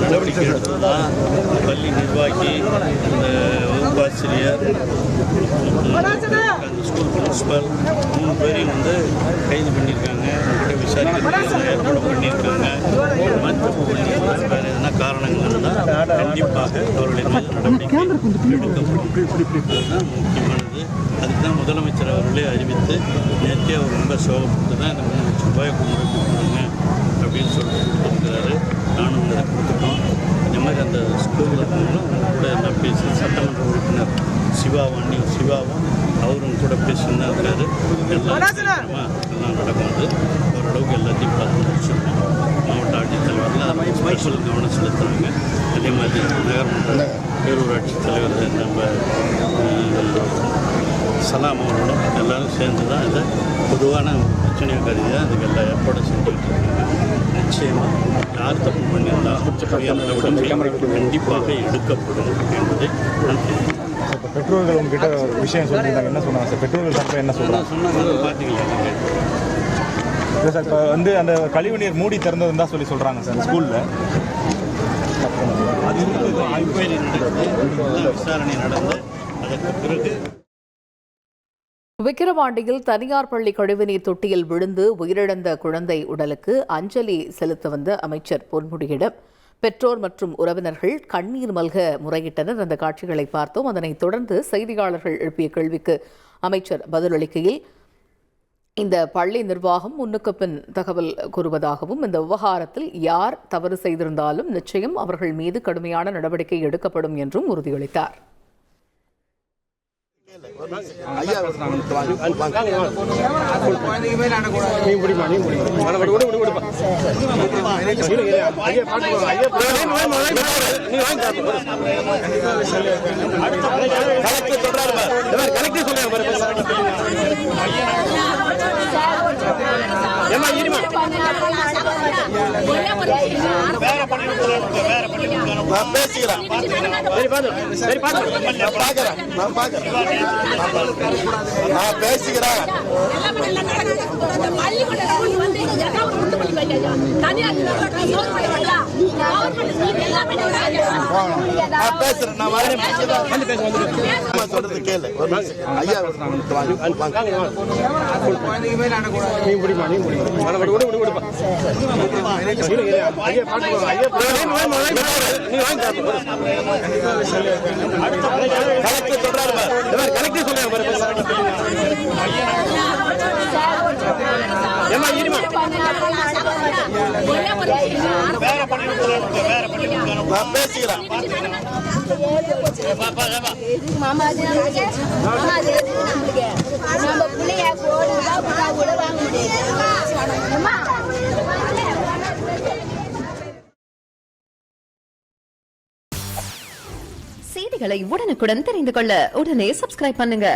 நடவடிக்கை எடுத்ததுதான் பள்ளி நிர்வாகி, இந்த வகுப்பாசிரியர், அந்த ஸ்கூல் பிரின்சிபல் 3 பேரையும் கைது பண்ணியிருக்காங்க. அவங்ககிட்ட விசாரிக்கிறதுக்கு ஏற்பாடு பண்ணியிருக்காங்க. மற்ற வேறு எதனா காரணங்கள் இருந்தால் கண்டிப்பாக அவர்களின் மீது நடவடிக்கை எடுக்கப்படும். அதுதான் முக்கியமானது. அதுக்கு தான் முதலமைச்சர் அவர்களே அறிவித்து நேற்றே அவர் ரொம்ப சோகப்பட்டு தான் இந்த 3 லட்சம் ரூபாயை கொண்டு கொடுங்க அப்படின்னு சொல்லிட்டு கொடுத்துருக்கிறாரு. நானும் அதை கொடுத்துட்டோம். இந்த மாதிரி அந்த ஸ்கூலில் இருக்கவங்களும் கூட எல்லாம் பேசி சட்டமன்ற உறுப்பினர் சிவாவும் அவரும் கூட பேசின்னு தான் இருக்காரு. எல்லாம் நடக்கும்போது ஓரளவுக்கு எல்லாத்தையும் பார்த்து முடிச்சிருக்கோம். மாவட்ட ஆட்சித்தலைவரில் ஸ்பெஷல் கவனம் செலுத்துகிறாங்க. அதே மாதிரி நகர்மன்ற பேரூராட்சி தலைவர் நம்ம சலாம் அவர்களும் எல்லோரும் சேர்ந்து தான் இதை பொதுவான பிரச்சனையை கருதி தான் அதுக்கு எல்லா ஏற்பாடும் செஞ்சுக்கிட்டு இருக்காங்க. நிச்சயமாக யார் தப்பு பண்ணியிருந்தாலும் நடவடிக்கை கண்டிப்பாக எடுக்கப்படும் என்பதை நான் தெரிவிக்கிறேன். இப்போ பெற்றோர்கள் உங்ககிட்ட ஒரு விஷயம் சொல்லியிருந்தாங்க, என்ன சொன்னாங்க சார்? பெற்றோர்கள் சார் என்ன சொன்னாங்க பார்த்தீங்களா? இல்லை சார், இப்போ அந்த கழிவுநீர் மூடி திறந்ததுன்னு தான் சொல்கிறாங்க சார் ஸ்கூலில். அது என்கொயரி நடந்து விசாரணை நடந்து அதற்கு பிறகு விக்கிரவாண்டியில் தனியார் பள்ளி கழிவுநீர் தொட்டியில் விழுந்து உயிரிழந்த குழந்தை உடலுக்கு அஞ்சலி செலுத்த வந்த அமைச்சர் பொன்முடியிடம் பெற்றோர் மற்றும் உறவினர்கள் கண்ணீர் மல்க முறையிட்டனர். அந்த காட்சிகளை பார்த்தோம். அதனைத் தொடர்ந்து செய்தியாளர்கள் எழுப்பிய கேள்விக்கு அமைச்சர் பதிலளிக்கையில், இந்த பள்ளி நிர்வாகம் முன்னுக்கு பின் தகவல் கூறுவதாகவும், இந்த விவகாரத்தில் யார் தவறு செய்திருந்தாலும் நிச்சயம் அவர்கள் மீது கடுமையான நடவடிக்கை எடுக்கப்படும் என்றும் உறுதியளித்தார். செய்திகளை உடனுக்குடன் தெரிந்து கொள்ள உடனே சப்ஸ்கிரைப் பண்ணுங்க.